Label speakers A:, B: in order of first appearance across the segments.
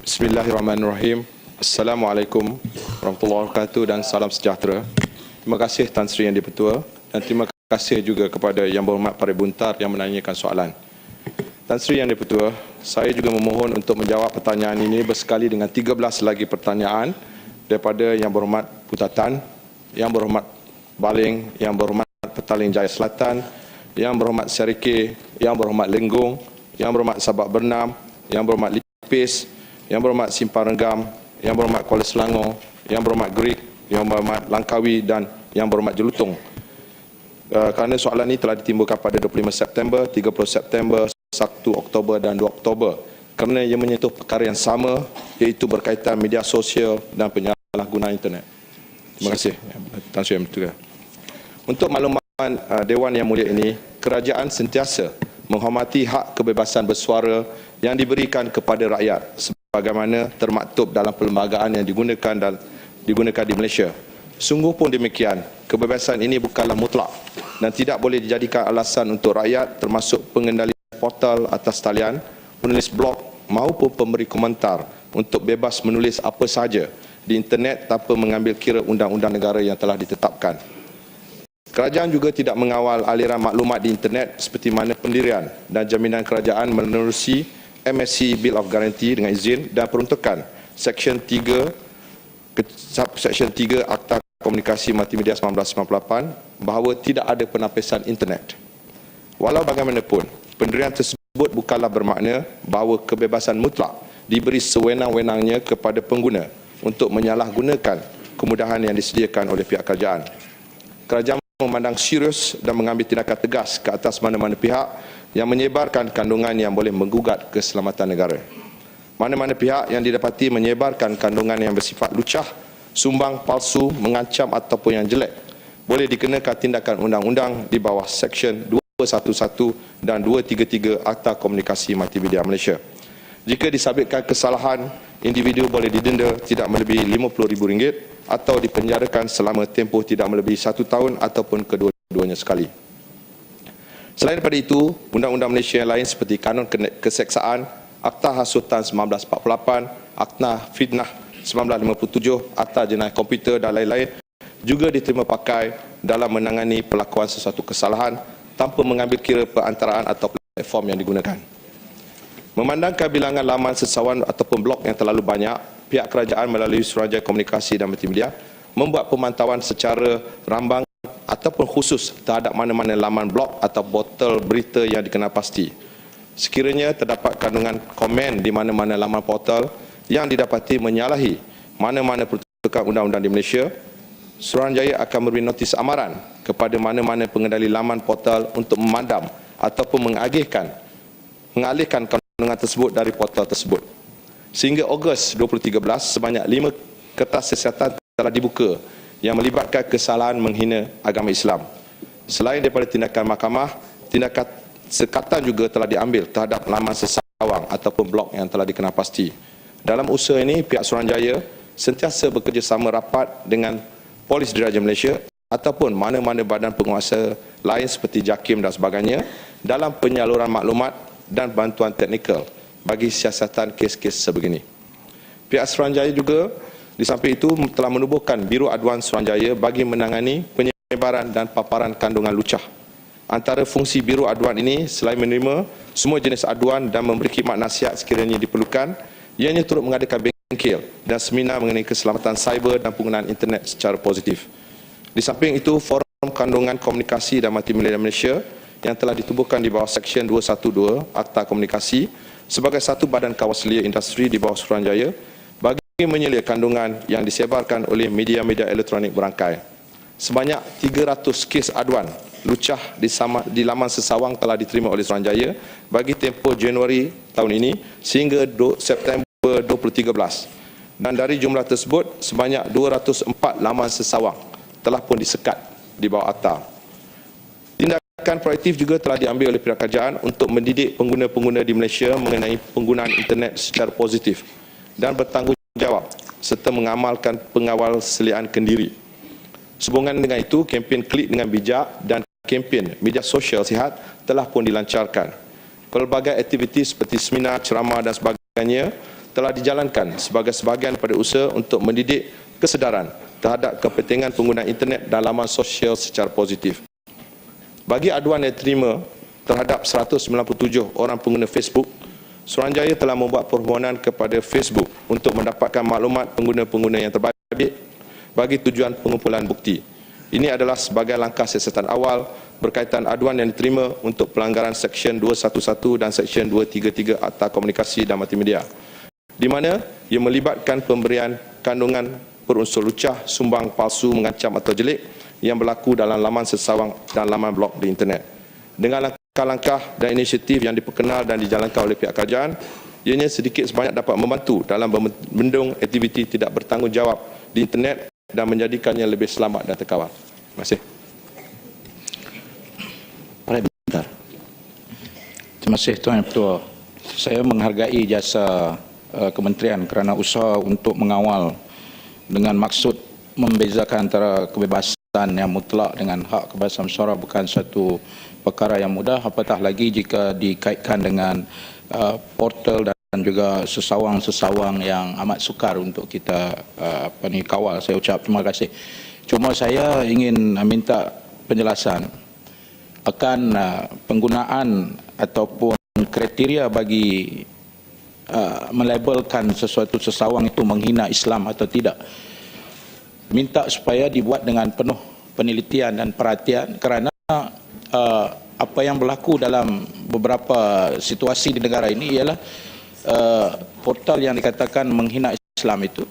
A: Bismillahirrahmanirrahim. Assalamualaikum warahmatullahi wabarakatuh dan salam sejahtera. Terima kasih Tan Sri Yang di-Pertua dan terima kasih juga kepada Yang Berhormat Parit Buntar yang menanyakan soalan. Tan Sri Yang di-Pertua, saya juga memohon untuk menjawab pertanyaan ini bersekali dengan 13 lagi pertanyaan daripada Yang Berhormat Putatan, Yang Berhormat Baling, Yang Berhormat Petaling Jaya Selatan, Yang Berhormat Serikeh, Yang Berhormat Lenggong, Yang Berhormat Sabak Bernam, Yang Berhormat Lipis, Yang Berhormat Simpang Renggam, Yang Berhormat Kuala Selangor, Yang Berhormat Gerik, Yang Berhormat Langkawi dan Yang Berhormat Jelutong. Kerana soalan ini telah ditimbulkan pada 25 September, 30 September, 1 Oktober dan 2 Oktober kerana ia menyentuh perkara yang sama iaitu berkaitan media sosial dan penyalahgunaan internet. Terima kasih. Tan Sri Yang Bertugas. Untuk makluman Dewan Yang Mulia ini, kerajaan sentiasa menghormati hak kebebasan bersuara yang diberikan kepada rakyat sebagaimana termaktub dalam perlembagaan yang digunakan di Malaysia. Sungguh pun demikian, kebebasan ini bukanlah mutlak dan tidak boleh dijadikan alasan untuk rakyat termasuk pengendali portal atas talian, penulis blog maupun pemberi komentar untuk bebas menulis apa sahaja di internet tanpa mengambil kira undang-undang negara yang telah ditetapkan. Kerajaan juga tidak mengawal aliran maklumat di internet seperti mana pendirian dan jaminan kerajaan menerusi MSC Bill of Guarantee dengan izin dan peruntukan Seksyen 3 Akta Komunikasi Multimedia 1998 bahawa tidak ada penapisan internet. Walau bagaimanapun, pendirian tersebut bukanlah bermakna bahawa kebebasan mutlak diberi sewenang-wenangnya kepada pengguna untuk menyalahgunakan kemudahan yang disediakan oleh pihak kerajaan. Kerajaan memandang serius dan mengambil tindakan tegas ke atas mana-mana pihak yang menyebarkan kandungan yang boleh menggugat keselamatan negara. Mana-mana pihak yang didapati menyebarkan kandungan yang bersifat lucah, sumbang, palsu, mengancam ataupun yang jelek boleh dikenakan tindakan undang-undang di bawah Seksyen 211 dan 233 Akta Komunikasi Multimedia Malaysia. Jika disabitkan kesalahan, individu boleh didenda tidak melebihi RM50,000 atau dipenjarakan selama tempoh tidak melebihi 1 tahun ataupun kedua-duanya sekali. Selain daripada itu, undang-undang Malaysia yang lain seperti Kanun Keseksaan, Akta Hasutan 1948, Akta Fitnah 1957, Akta Jenayah Komputer dan lain-lain juga diterima pakai dalam menangani pelakuan sesuatu kesalahan tanpa mengambil kira perantaraan atau platform yang digunakan. Memandangkan bilangan laman sesawan ataupun blog yang terlalu banyak, pihak kerajaan melalui Suruhanjaya Komunikasi dan Multimedia membuat pemantauan secara rambang ataupun khusus terhadap mana-mana laman blog atau portal berita yang dikenal pasti. Sekiranya terdapat kandungan komen di mana-mana laman portal yang didapati menyalahi mana-mana peruntukan undang-undang di Malaysia, Suruhanjaya akan memberi notis amaran kepada mana-mana pengendali laman portal untuk memadam ataupun mengalihkan kandungan tersebut dari portal tersebut. Sehingga Ogos 2013, sebanyak 5 kertas siasatan telah dibuka yang melibatkan kesalahan menghina agama Islam. Selain daripada tindakan mahkamah, tindakan sekatan juga telah diambil terhadap laman sesawang ataupun blog yang telah dikenal pasti. Dalam usaha ini, pihak Suruhanjaya sentiasa bekerjasama rapat dengan Polis Diraja Malaysia ataupun mana-mana badan penguasa lain seperti JAKIM dan sebagainya dalam penyaluran maklumat dan bantuan teknikal bagi siasatan kes-kes sebegini. Pihak Suruhanjaya juga di samping itu telah menubuhkan Biro Aduan Suruhanjaya bagi menangani penyebaran dan paparan kandungan lucah. Antara fungsi Biro Aduan ini selain menerima semua jenis aduan dan memberi khidmat nasihat sekiranya diperlukan, ianya turut mengadakan bengkel dan seminar mengenai keselamatan cyber dan penggunaan internet secara positif. Di samping itu, Forum Kandungan Komunikasi dan Multimedia Malaysia yang telah ditubuhkan di bawah Seksyen 212 Akta Komunikasi sebagai satu badan kawaselia industri di bawah Suruhanjaya bagi menyelia kandungan yang disebarkan oleh media-media elektronik berangkai. Sebanyak 300 kes aduan lucah di laman sesawang telah diterima oleh Suruhanjaya bagi tempoh Januari tahun ini sehingga September 2013. Dan dari jumlah tersebut, sebanyak 204 laman sesawang telah pun disekat di bawah Akta. Tindakan proaktif juga telah diambil oleh pihak kerajaan untuk mendidik pengguna-pengguna di Malaysia mengenai penggunaan internet secara positif dan bertanggungjawab serta mengamalkan pengawasalian kendiri. Sehubungan dengan itu, kempen Klik dengan Bijak dan kempen media sosial sihat telah pun dilancarkan. Pelbagai aktiviti seperti seminar, ceramah dan sebagainya telah dijalankan sebagai sebahagian pada usaha untuk mendidik kesedaran terhadap kepentingan penggunaan internet dan laman sosial secara positif. Bagi aduan yang diterima terhadap 197 orang pengguna Facebook, Suruhanjaya telah membuat permohonan kepada Facebook untuk mendapatkan maklumat pengguna-pengguna yang terbaik bagi tujuan pengumpulan bukti. Ini adalah sebagai langkah siasatan awal berkaitan aduan yang diterima untuk pelanggaran Seksyen 211 dan Seksyen 233 Akta Komunikasi dan Multimedia, di mana ia melibatkan pemberian kandungan berunsur lucah, sumbang, palsu, mengancam atau jelik yang berlaku dalam laman sesawang dan laman blog di internet. Dengan langkah-langkah dan inisiatif yang diperkenal dan dijalankan oleh pihak kerajaan, ianya sedikit sebanyak dapat membantu dalam membendung aktiviti tidak bertanggungjawab di internet dan menjadikannya lebih selamat dan terkawal. Terima kasih.
B: Terima kasih Tuan Yang Ketua. Saya menghargai jasa Kementerian kerana usaha untuk mengawal dengan maksud membezakan antara kebebasan yang mutlak dengan hak kebebasan suara bukan satu perkara yang mudah, apatah lagi jika dikaitkan dengan portal dan juga sesawang-sesawang yang amat sukar untuk kita kawal. Saya ucap terima kasih. Cuma saya ingin minta penjelasan akan penggunaan ataupun kriteria bagi melabelkan sesuatu sesawang itu menghina Islam atau tidak. Minta supaya dibuat dengan penuh penelitian dan perhatian kerana apa yang berlaku dalam beberapa situasi di negara ini ialah portal yang dikatakan menghina Islam itu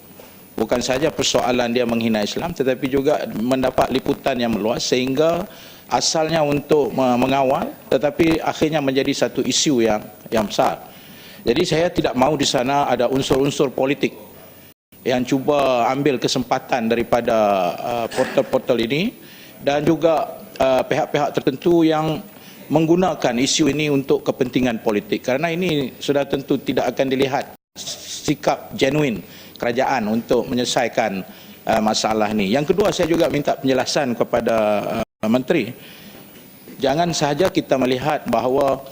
B: bukan saja persoalan dia menghina Islam tetapi juga mendapat liputan yang meluas sehingga asalnya untuk mengawal tetapi akhirnya menjadi satu isu yang besar. Jadi saya tidak mahu di sana ada unsur-unsur politik yang cuba ambil kesempatan daripada portal-portal ini dan juga pihak-pihak tertentu yang menggunakan isu ini untuk kepentingan politik, kerana ini sudah tentu tidak akan dilihat sikap genuine kerajaan untuk menyelesaikan masalah ini. Yang kedua, saya juga minta penjelasan kepada Menteri. Jangan sahaja kita melihat bahawa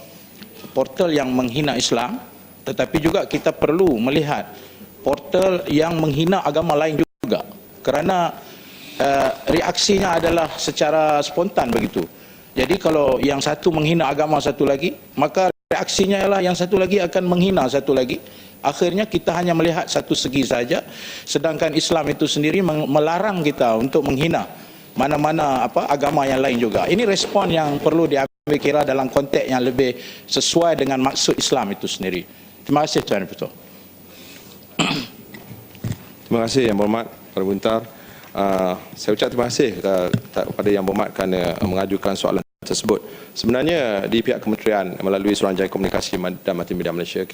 B: portal yang menghina Islam, tetapi juga kita perlu melihat portal yang menghina agama lain juga, kerana reaksinya adalah secara spontan begitu. Jadi kalau yang satu menghina agama satu lagi, maka reaksinya ialah yang satu lagi akan menghina satu lagi. Akhirnya kita hanya melihat satu segi saja, sedangkan Islam itu sendiri melarang kita untuk menghina mana-mana agama yang lain juga. Ini respon yang perlu diambil kira dalam konteks yang lebih sesuai dengan maksud Islam itu sendiri. Terima kasih Tuan Ketua.
A: Terima kasih Yang Berhormat Para Buntar. Saya ucap terima kasih kepada Yang Berhormat kerana mengajukan soalan tersebut. Sebenarnya di pihak kementerian melalui Suruhanjaya Komunikasi dan Multimedia Malaysia,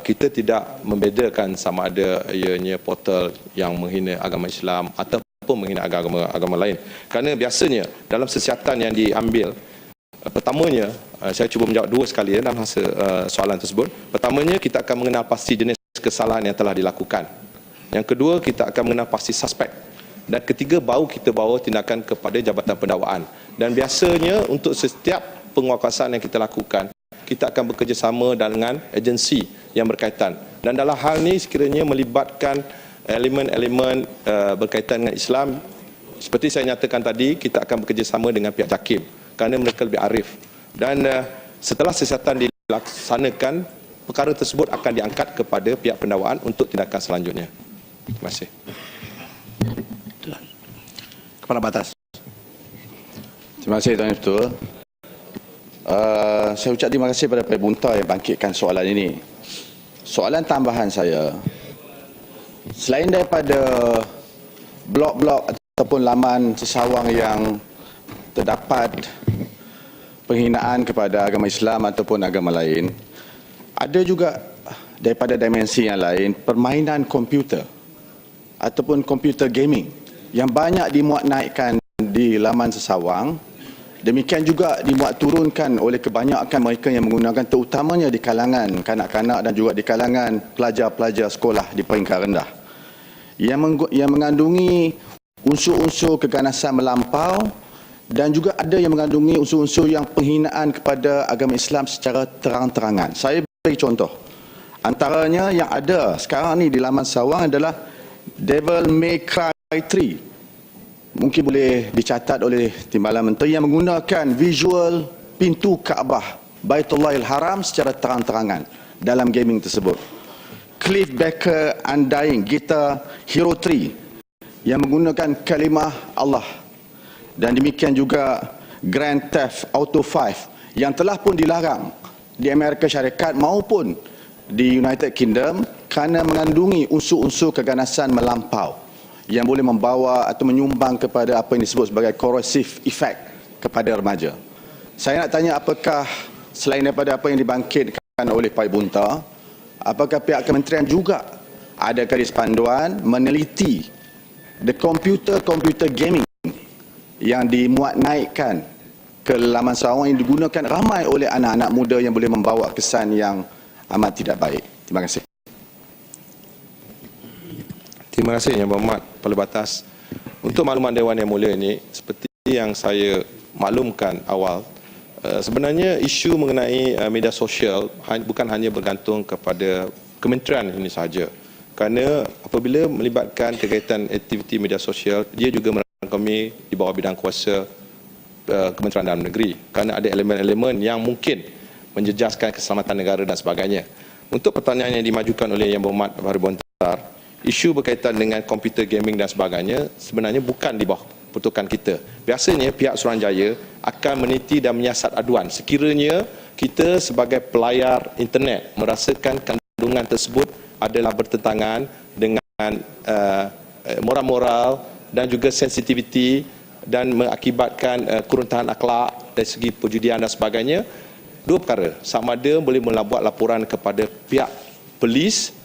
A: kita tidak membedakan sama ada ianya portal yang menghina agama Islam ataupun menghina agama lain. Kerana biasanya dalam siasatan yang diambil, pertamanya saya cuba menjawab dua sekali dalam masa soalan tersebut. Pertamanya, kita akan mengenal pasti jenis kesalahan yang telah dilakukan. Yang kedua, kita akan mengenal pasti suspek. Dan ketiga, baru kita bawa tindakan kepada Jabatan Pendakwaan. Dan biasanya untuk setiap penguatkuasaan yang kita lakukan, kita akan bekerjasama dengan agensi yang berkaitan. Dan dalam hal ini sekiranya melibatkan elemen-elemen berkaitan dengan Islam, seperti saya nyatakan tadi, kita akan bekerjasama dengan pihak JAKIM kerana mereka lebih arif. Dan setelah siasatan dilaksanakan, perkara tersebut akan diangkat kepada pihak pendakwaan untuk tindakan selanjutnya. Terima kasih.
C: Kepala Batas.
D: Terima kasih Tuan Ketua. Saya ucap terima kasih kepada Pak Buntar yang bangkitkan soalan ini. Soalan tambahan saya, selain daripada blog-blog ataupun laman sesawang yang terdapat penghinaan kepada agama Islam ataupun agama lain, ada juga daripada dimensi yang lain permainan komputer ataupun komputer gaming yang banyak dimuat naikkan di laman sesawang. Demikian juga dimuat turunkan oleh kebanyakan mereka yang menggunakan, terutamanya di kalangan kanak-kanak dan juga di kalangan pelajar-pelajar sekolah di peringkat rendah, yang mengandungi unsur-unsur keganasan melampau dan juga ada yang mengandungi unsur-unsur yang penghinaan kepada agama Islam secara terang-terangan. Saya beri contoh, Antaranya yang ada sekarang ni di laman Sawang adalah Devil May Cry 3. Mungkin boleh dicatat oleh Timbalan Menteri yang menggunakan visual pintu Kaabah Baitullahil Haram secara terang-terangan dalam gaming tersebut. Cliff Baker Undying Guitar Hero 3 yang menggunakan kalimah Allah. Dan demikian juga Grand Theft Auto 5 yang telah pun dilarang di Amerika Syarikat maupun di United Kingdom kerana mengandungi unsur-unsur keganasan melampau yang boleh membawa atau menyumbang kepada apa yang disebut sebagai corrosive effect kepada remaja. Saya nak tanya, apakah selain daripada apa yang dibangkitkan oleh Pak Bunta, apakah pihak kementerian juga ada garis panduan meneliti the computer gaming yang dimuat naikkan ke laman Sarawak yang digunakan ramai oleh anak-anak muda yang boleh membawa kesan yang amat tidak baik. Terima kasih.
A: Terima kasih Yang Berhormat Kepala Batas. Untuk makluman Dewan Yang Mulia ini, seperti yang saya maklumkan awal, sebenarnya isu mengenai media sosial bukan hanya bergantung kepada kementerian ini sahaja. Kerana apabila melibatkan kegiatan aktiviti media sosial, dia juga merangkumi di bawah bidang kuasa Kementerian Dalam Negeri. Kerana ada elemen-elemen yang mungkin menjejaskan keselamatan negara dan sebagainya. Untuk pertanyaan yang dimajukan oleh Yang Berhormat Fahri Bontar, isu berkaitan dengan komputer gaming dan sebagainya sebenarnya bukan di bawah pertukan kita. Biasanya pihak Suruhanjaya akan meneliti dan menyiasat aduan sekiranya kita sebagai pelayar internet merasakan kandungan tersebut adalah bertentangan dengan moral-moral dan juga sensitiviti dan mengakibatkan keruntuhan akhlak dari segi perjudian dan sebagainya. Dua perkara, sama ada boleh buat laporan kepada pihak polis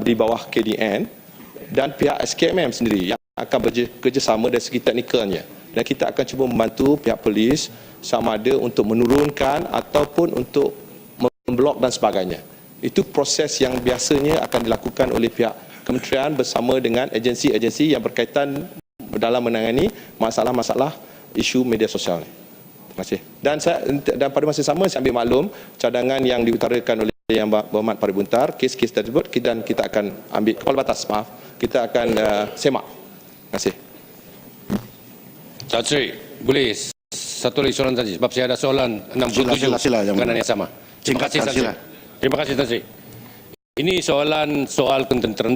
A: di bawah KDN dan pihak SKMM sendiri yang akan bekerjasama dari segi teknikalnya, dan kita akan cuba membantu pihak polis sama ada untuk menurunkan ataupun untuk memblok dan sebagainya. Itu proses yang biasanya akan dilakukan oleh pihak kementerian bersama dengan agensi-agensi yang berkaitan dalam menangani masalah-masalah isu media sosial ini. Terima kasih. Dan pada masa sama saya ambil maklum cadangan yang diutarakan oleh Yang Berhormat Fahri Bontar, kes-kes tersebut kita akan ambil Kepala Batas, kita akan semak. Terima kasih.
C: Tan Sri, boleh satu lagi soalan tadi sebab saya ada soalan 67 kerana yang sama. Terima kasih Tan Sri. Terima kasih Tan Sri. Ini soal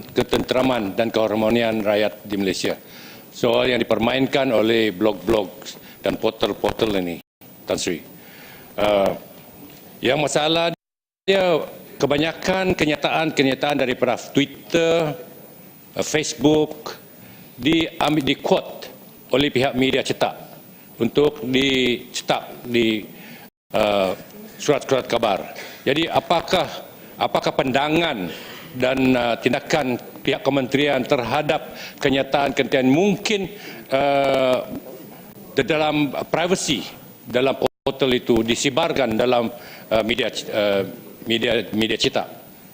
C: ketenteraman dan keharmonian rakyat di Malaysia. Soal yang dipermainkan oleh blog-blog dan portal-portal ini, Tan Sri. Yang masalah dia kebanyakan kenyataan daripada Twitter, Facebook diambil di quote oleh pihak media cetak untuk dicetak di surat-surat kabar. Jadi apakah pandangan dan tindakan pihak kementerian terhadap kenyataan-kenyataan mungkin dalam privacy dalam portal itu disebarkan dalam media cetak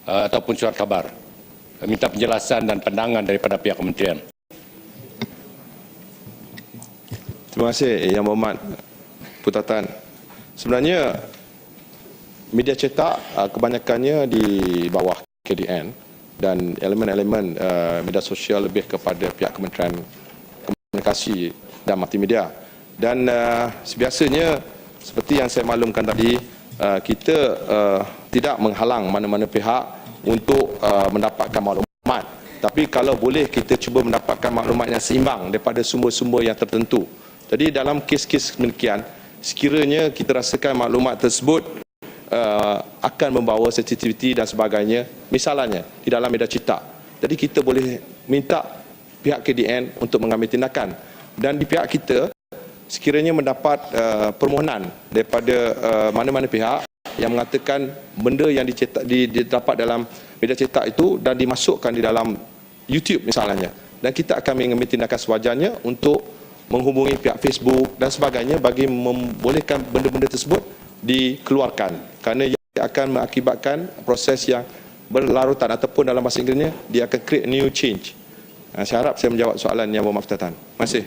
C: ataupun surat kabar? Minta penjelasan dan pandangan daripada pihak kementerian.
A: Terima kasih Yang Berhormat Putatan. Sebenarnya media cetak kebanyakannya di bawah KDN dan elemen-elemen media sosial lebih kepada pihak Kementerian Komunikasi dan Multimedia. Dan sebiasanya seperti yang saya maklumkan tadi, kita tidak menghalang mana-mana pihak untuk mendapatkan maklumat. Tapi kalau boleh kita cuba mendapatkan maklumat yang seimbang daripada sumber-sumber yang tertentu. Jadi dalam kes-kes demikian, sekiranya kita rasakan maklumat tersebut akan membawa sensitiviti dan sebagainya, misalnya di dalam media cetak, jadi kita boleh minta pihak KDN untuk mengambil tindakan. Dan di pihak kita, sekiranya mendapat permohonan daripada mana-mana pihak yang mengatakan benda yang didapat dalam media cetak itu dan dimasukkan di dalam YouTube misalnya, dan kita akan mengambil tindakan sewajarnya untuk menghubungi pihak Facebook dan sebagainya bagi membolehkan benda-benda tersebut dikeluarkan, kerana ia akan mengakibatkan proses yang berlarutan ataupun dalam bahasa Inggerisnya dia akan create new change. Saya harap saya menjawab soalan Yang Berhormat Putatan. Terima kasih.